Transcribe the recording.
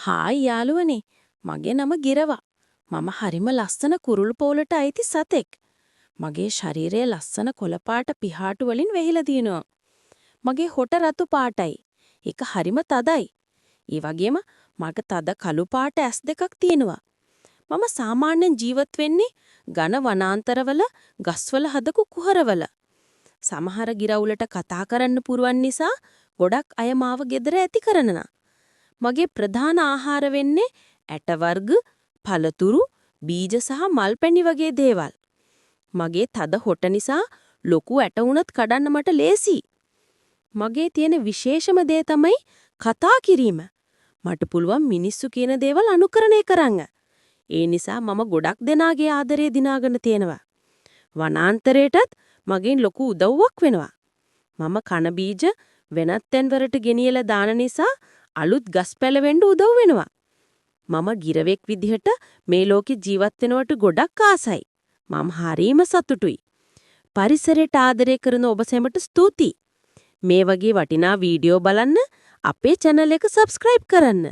Hi යාළුවනේ. මගේ නම ගිරවා. මම හරිම ලස්සන කුරුළු පොලට අයිති සතෙක්. මගේ ශරීරයේ ලස්සන කොළපාට පිහාටු වලින් වැහිලා තියෙනවා. මගේ හොට රතු පාටයි. ඒක හරිම තදයි. ඒ වගේම මට තද කළු පාට ඇස් දෙකක් තියෙනවා. මම සාමාන්‍යයෙන් ජීවත් වෙන්නේ ඝන වනාන්තරවල, ගස්වල හදපු කුහරවල. සමහර ගිරවුලට කතා කරන්න පුරුවන් නිසා ගොඩක් අය මාව ගෙදර ඇති කරනවා. මගේ ප්‍රධාන ආහාර වෙන්නේ ඇට වර්ග, පළතුරු, බීජ සහ මල්පැණි වගේ දේවල්. මගේ තද හොට නිසා ලොකු ඇට උනත් කඩන්න මට ලේසියි. මගේ තියෙන විශේෂම දේ තමයි කතා කිරීම. මට පුළුවන් මිනිස්සු කියන දේවල් අනුකරණය කරන්න. ඒ නිසා මම ගොඩක් දෙනාගේ ආදරය දිනාගෙන තියෙනවා. වනාන්තරයටත් මගෙන් ලොකු උදව්වක් වෙනවා. මම කන බීජ වෙනත් තැන්වලට ගෙනියලා දාන නිසා අලුත් ගස් පැලවෙන්න උදව් වෙනවා. මම ගිරවෙක් විදිහට මේ ලෝකේ ජීවත් වෙනවට ගොඩක් ආසයි. මම හරීම සතුටුයි. පරිසරයට ආදරය කරන ඔබ සැමට ස්තුතියි. මේ වගේ වටිනා වීඩියෝ බලන්න අපේ channel එක subscribe කරන්න.